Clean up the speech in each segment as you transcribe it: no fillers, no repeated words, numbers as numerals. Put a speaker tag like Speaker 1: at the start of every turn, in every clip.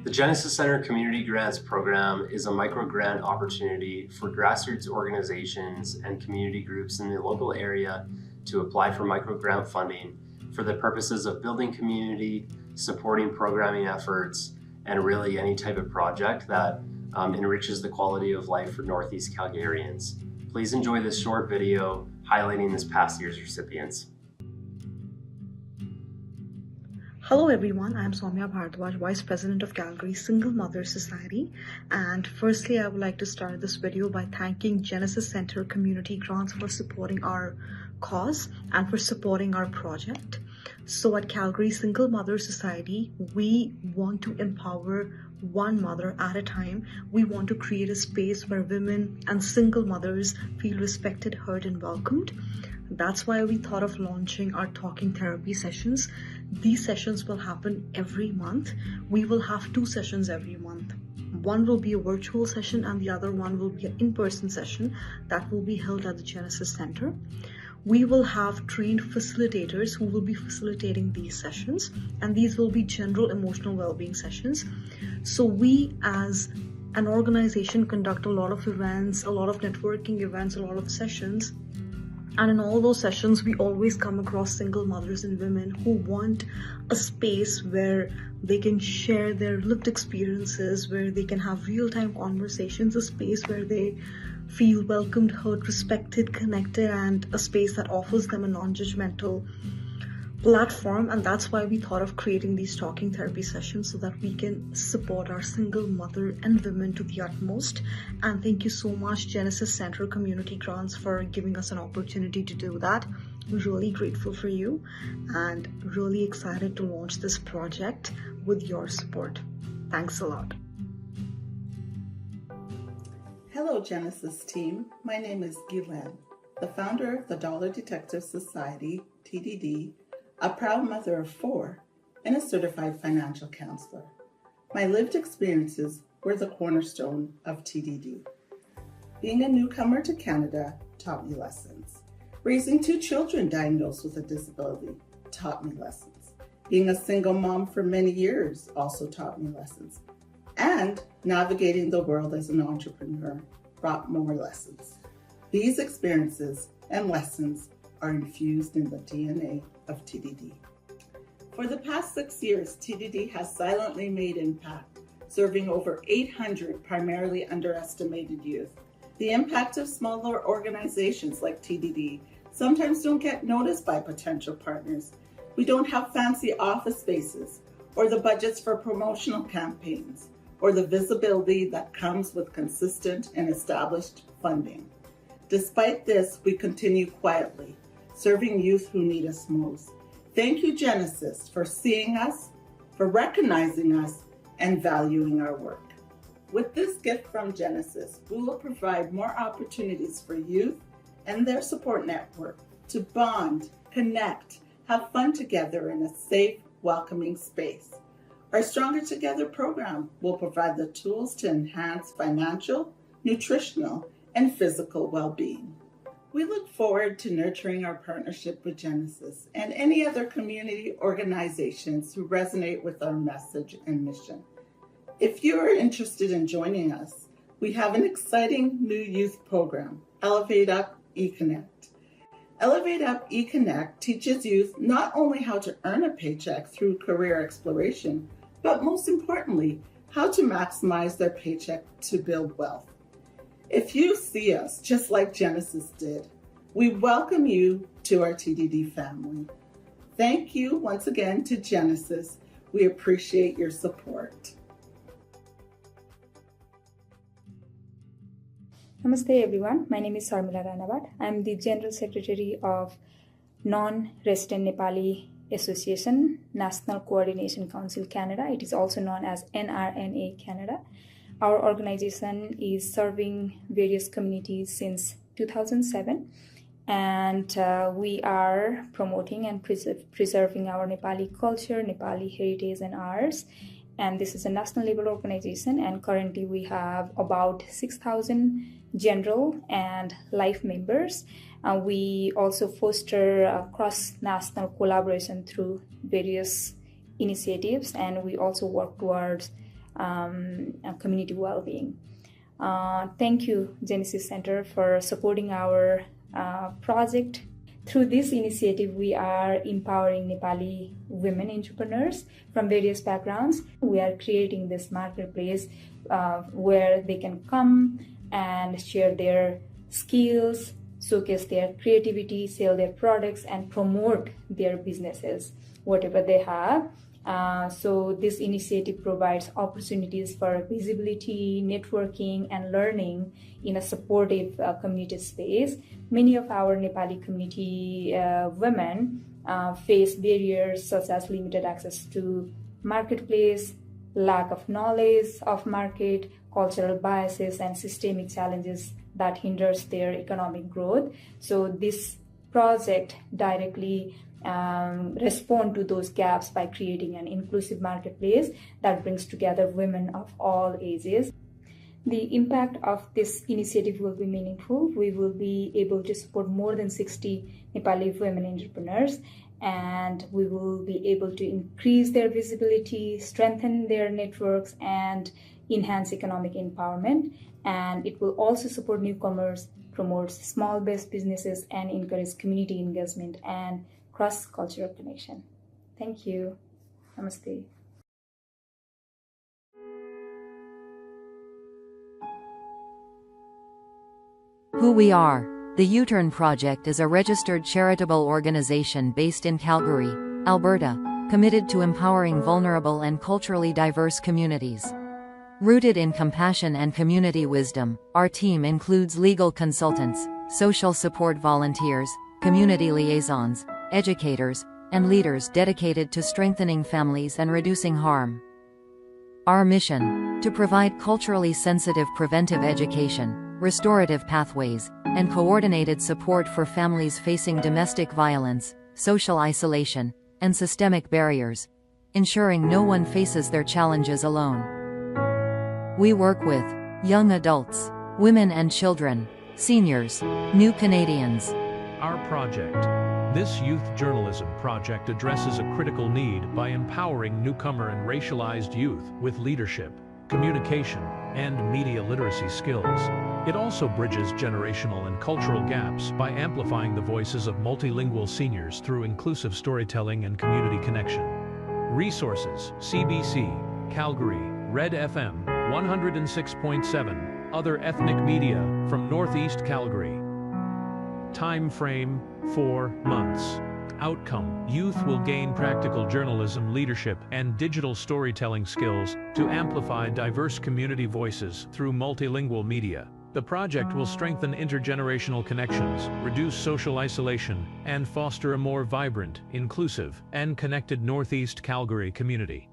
Speaker 1: The Genesis Center Community Grants Program is a micro-grant opportunity for grassroots organizations and community groups in the local area to apply for micro-grant funding for the purposes of building community, supporting programming efforts, and really any type of project that enriches the quality of life for Northeast Calgarians. Please enjoy this short video highlighting this past year's recipients.
Speaker 2: Hello everyone, I am Soumya Bhardwaj, Vice President of Calgary Single Mother Society, and firstly I would like to start this video by thanking Genesis Center Community Grants for supporting our cause and for supporting our project. So at Calgary Single Mother Society, we want to empower one mother at a time. We want to create a space where women and single mothers feel respected, heard, and welcomed. That's why we thought of launching our talking therapy sessions. These sessions will happen every month. We will have 2 sessions every month. One will be a virtual session and the other one will be an in-person session that will be held at the Genesis Center. We will have trained facilitators who will be facilitating these sessions, and these will be general emotional well-being sessions. So we as an organization conduct a lot of events, a lot of networking events, a lot of sessions. And in all those sessions, we always come across single mothers and women who want a space where they can share their lived experiences, where they can have real-time conversations, a space where they feel welcomed, heard, respected, connected, and a space that offers them a non-judgmental platform. And that's why we thought of creating these talking therapy sessions so that we can support our single mother and women to the utmost. And thank you so much, Genesis Center Community Grants, for giving us an opportunity to do that. We're really grateful for you and really excited to launch this project with your support. Thanks a lot.
Speaker 3: Hello, Genesis team. My name is Guylaine, the founder of the Dollar Detective Society, TDD, a proud mother of 4, and a certified financial counselor. My lived experiences were the cornerstone of TDD. Being a newcomer to Canada taught me lessons. Raising 2 children diagnosed with a disability taught me lessons. Being a single mom for many years also taught me lessons. And navigating the world as an entrepreneur brought more lessons. These experiences and lessons are infused in the DNA of TDD. For the past 6 years, TDD has silently made impact, serving over 800 primarily underestimated youth. The impact of smaller organizations like TDD sometimes don't get noticed by potential partners. We don't have fancy office spaces, or the budgets for promotional campaigns, or the visibility that comes with consistent and established funding. Despite this, we continue quietly, serving youth who need us most. Thank you, Genesis, for seeing us, for recognizing us, and valuing our work. With this gift from Genesis, we will provide more opportunities for youth and their support network to bond, connect, have fun together in a safe, welcoming space. Our Stronger Together program will provide the tools to enhance financial, nutritional, and physical well-being. We look forward to nurturing our partnership with Genesis and any other community organizations who resonate with our message and mission. If you are interested in joining us, we have an exciting new youth program, Elevate Up eConnect. Elevate Up eConnect teaches youth not only how to earn a paycheck through career exploration, but most importantly, how to maximize their paycheck to build wealth. If you see us just like Genesis did, we welcome you to our TDD family. Thank you once again to Genesis. We appreciate your support.
Speaker 4: Namaste everyone, my name is Sarmila Ranavat. I am the General Secretary of Non-Resident Nepali Association, National Coordination Council Canada. It is also known as NRNA Canada. Our organization is serving various communities since 2007, and we are promoting and preserving our Nepali culture, Nepali heritage and arts. And this is a national level organization, and currently we have about 6,000 general and life members. We also foster cross-national collaboration through various initiatives, and we also work towards community well-being. Thank you, Genesis Center, for supporting our project. Through this initiative, we are empowering Nepali women entrepreneurs from various backgrounds. We are creating this marketplace where they can come and share their skills, showcase their creativity, sell their products, and promote their businesses, whatever they have. So this initiative provides opportunities for visibility, networking, and learning in a supportive community space. Many of our Nepali community women face barriers such as limited access to marketplace, lack of knowledge of market, cultural biases, and systemic challenges that hinders their economic growth. So this project directly respond to those gaps by creating an inclusive marketplace that brings together women of all ages. The impact of this initiative will be meaningful. We will be able to support more than 60 Nepali women entrepreneurs, and we will be able to increase their visibility, strengthen their networks, and enhance economic empowerment. And it will also support newcomers, promote small-based businesses, and encourage community engagement and cross-cultural connection. Thank you. Namaste.
Speaker 5: Who we are. The U-Turn Project is a registered charitable organization based in Calgary, Alberta, committed to empowering vulnerable and culturally diverse communities. Rooted in compassion and community wisdom, our team includes legal consultants, social support volunteers, community liaisons, educators, and leaders dedicated to strengthening families and reducing harm. Our mission: to provide culturally sensitive preventive education, restorative pathways, and coordinated support for families facing domestic violence, social isolation, and systemic barriers, ensuring no one faces their challenges alone. We work with young adults, women and children, seniors, new Canadians.
Speaker 6: Our project. This youth journalism project addresses a critical need by empowering newcomer and racialized youth with leadership, communication, and media literacy skills. It also bridges generational and cultural gaps by amplifying the voices of multilingual seniors through inclusive storytelling and community connection. Resources: CBC, Calgary, Red FM, 106.7, other ethnic media from Northeast Calgary. Time frame: 4 months. Outcome: youth will gain practical journalism leadership and digital storytelling skills to amplify diverse community voices through multilingual media. The project will strengthen intergenerational connections, reduce social isolation, and foster a more vibrant, inclusive, and connected Northeast Calgary community.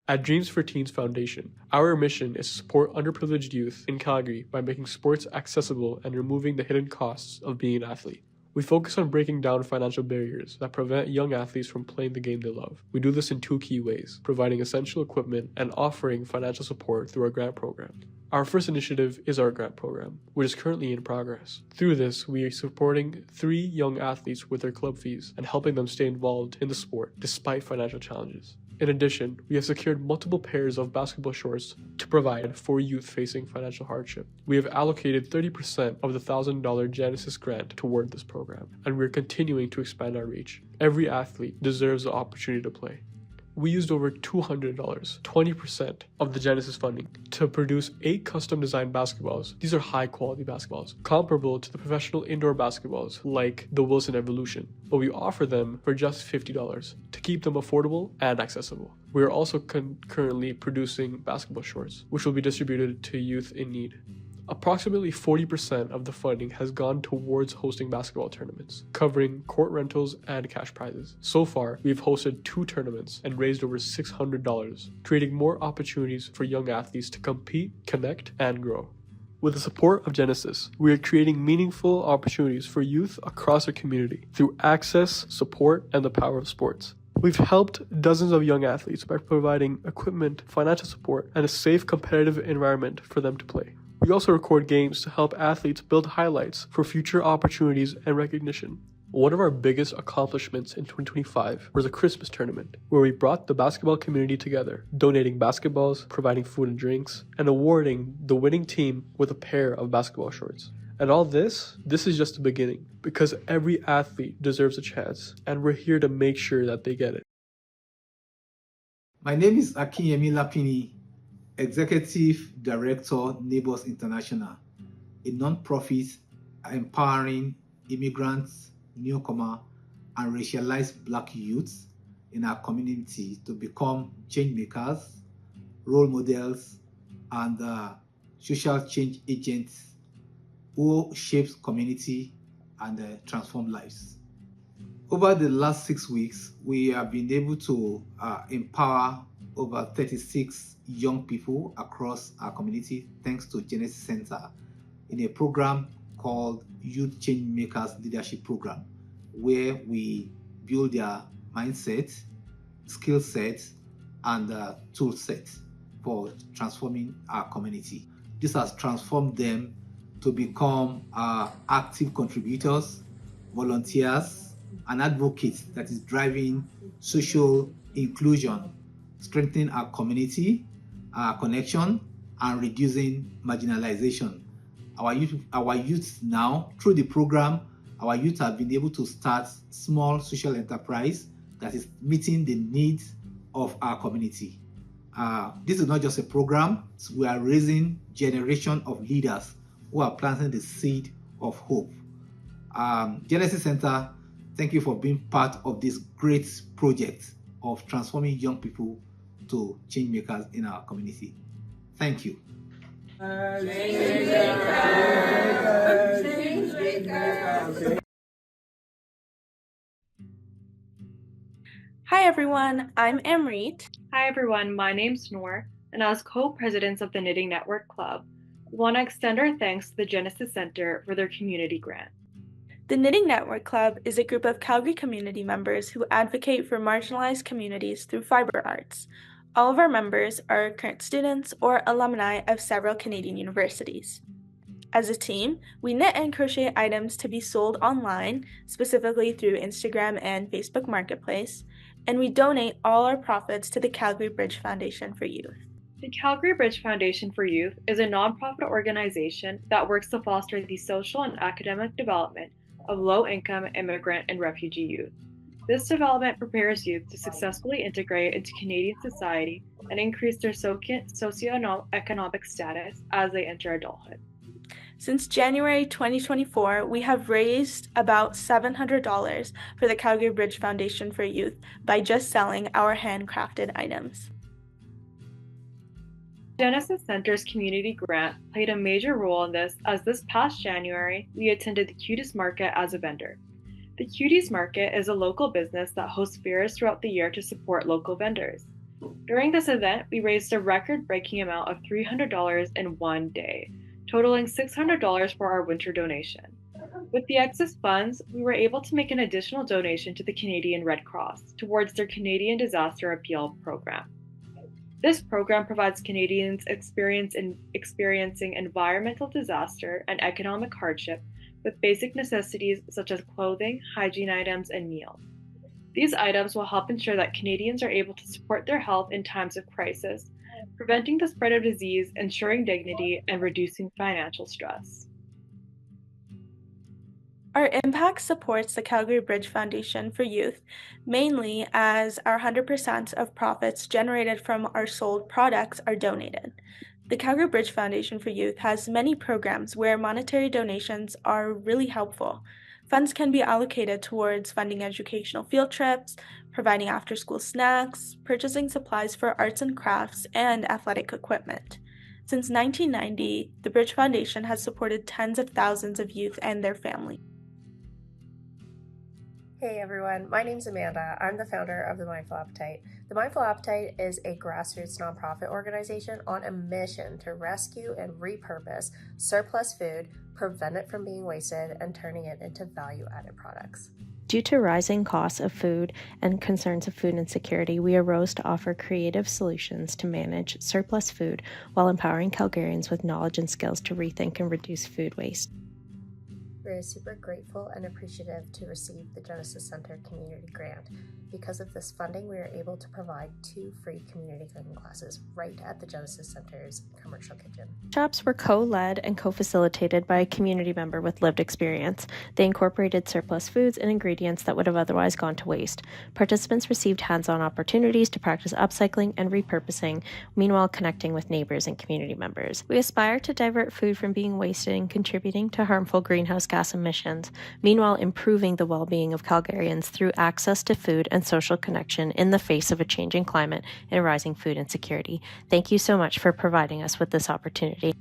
Speaker 7: At Dreams for Teens Foundation, our mission is to support underprivileged youth in Calgary by making sports accessible and removing the hidden costs of being an athlete. We focus on breaking down financial barriers that prevent young athletes from playing the game they love. We do this in 2 key ways: providing essential equipment and offering financial support through our grant program. Our first initiative is our grant program, which is currently in progress. Through this, we are supporting 3 young athletes with their club fees and helping them stay involved in the sport despite financial challenges. In addition, we have secured multiple pairs of basketball shorts to provide for youth facing financial hardship. We have allocated 30% of the $1,000 Genesis grant toward this program, and we are continuing to expand our reach. Every athlete deserves the opportunity to play. We used over $200, 20% of the Genesis funding, to produce 8 custom designed basketballs. These are high quality basketballs, comparable to the professional indoor basketballs like the Wilson Evolution, but we offer them for just $50 to keep them affordable and accessible. We are also currently producing basketball shorts, which will be distributed to youth in need. Approximately 40% of the funding has gone towards hosting basketball tournaments, covering court rentals and cash prizes. So far, we've hosted 2 tournaments and raised over $600, creating more opportunities for young athletes to compete, connect, and grow. With the support of Genesis, we are creating meaningful opportunities for youth across our community through access, support, and the power of sports. We've helped dozens of young athletes by providing equipment, financial support, and a safe, competitive environment for them to play. We also record games to help athletes build highlights for future opportunities and recognition. One of our biggest accomplishments in 2025 was a Christmas tournament, where we brought the basketball community together, donating basketballs, providing food and drinks, and awarding the winning team with a pair of basketball shorts. And all this is just the beginning, because every athlete deserves a chance, and we're here to make sure that they get it.
Speaker 8: My name is Akinyemi Lapini, Executive Director, Neighbors International, a non-profit empowering immigrants, newcomer, and racialized Black youths in our community to become change makers, role models, and social change agents who shapes community and transform lives. Over the last 6 weeks, we have been able to empower over 36 young people across our community thanks to Genesis Center in a program called Youth Change Makers Leadership Program, where we build their mindset, skill set, and tool set for transforming our community. This has transformed them to become active contributors, volunteers, and advocates that is driving social inclusion, strengthening our community, our connection, and reducing marginalization. Our youth now, through the program, our youth have been able to start small social enterprise that is meeting the needs of our community. This is not just a program, we are raising generation of leaders who are planting the seed of hope. Genesis Center, thank you for being part of this great project of transforming young people to change makers in our community. Thank you.
Speaker 9: Hi everyone, I'm Amrit.
Speaker 10: Hi everyone, my name's Noor, and as co-presidents of the Knitting Network Club, we want to extend our thanks to the Genesis Center for their community grant.
Speaker 9: The Knitting Network Club is a group of Calgary community members who advocate for marginalized communities through fiber arts. All of our members are current students or alumni of several Canadian universities. As a team, we knit and crochet items to be sold online, specifically through Instagram and Facebook Marketplace, and we donate all our profits to the Calgary Bridge Foundation for Youth.
Speaker 10: The Calgary Bridge Foundation for Youth is a nonprofit organization that works to foster the social and academic development of low-income immigrant and refugee youth. This development prepares youth to successfully integrate into Canadian society and increase their socioeconomic status as they enter adulthood.
Speaker 9: Since January 2024, we have raised about $700 for the Calgary Bridge Foundation for Youth by just selling our handcrafted items.
Speaker 10: Genesis Center's community grant played a major role in this, as this past January, we attended the Cuties Market as a vendor. The Cuties Market is a local business that hosts fairs throughout the year to support local vendors. During this event, we raised a record-breaking amount of $300 in one day, totaling $600 for our winter donation. With the excess funds, we were able to make an additional donation to the Canadian Red Cross towards their Canadian Disaster Appeal Program. This program provides Canadians experiencing environmental disaster and economic hardship with basic necessities such as clothing, hygiene items, and meals. These items will help ensure that Canadians are able to support their health in times of crisis, preventing the spread of disease, ensuring dignity, and reducing financial stress.
Speaker 9: Our impact supports the Calgary Bridge Foundation for Youth, mainly as our 100% of profits generated from our sold products are donated. The Calgary Bridge Foundation for Youth has many programs where monetary donations are really helpful. Funds can be allocated towards funding educational field trips, providing after-school snacks, purchasing supplies for arts and crafts, and athletic equipment. Since 1990, the Bridge Foundation has supported tens of thousands of youth and their families.
Speaker 11: Hey everyone, my name's Amanda. I'm the founder of The Mindful Appetite. The Mindful Appetite is a grassroots nonprofit organization on a mission to rescue and repurpose surplus food, prevent it from being wasted, and turning it into value-added products.
Speaker 12: Due to rising costs of food and concerns of food insecurity, we arose to offer creative solutions to manage surplus food while empowering Calgarians with knowledge and skills to rethink and reduce food waste.
Speaker 11: We are super grateful and appreciative to receive the Genesis Center Community Grant. Because of this funding, we are able to provide 2 free community cooking classes right at the Genesis Center's commercial kitchen.
Speaker 12: Workshops were co-led and co-facilitated by a community member with lived experience. They incorporated surplus foods and ingredients that would have otherwise gone to waste. Participants received hands-on opportunities to practice upcycling and repurposing, meanwhile connecting with neighbors and community members. We aspire to divert food from being wasted and contributing to harmful greenhouse gas emissions, meanwhile improving the well-being of Calgarians through access to food and social connection in the face of a changing climate and rising food insecurity. Thank you so much for providing us with this opportunity.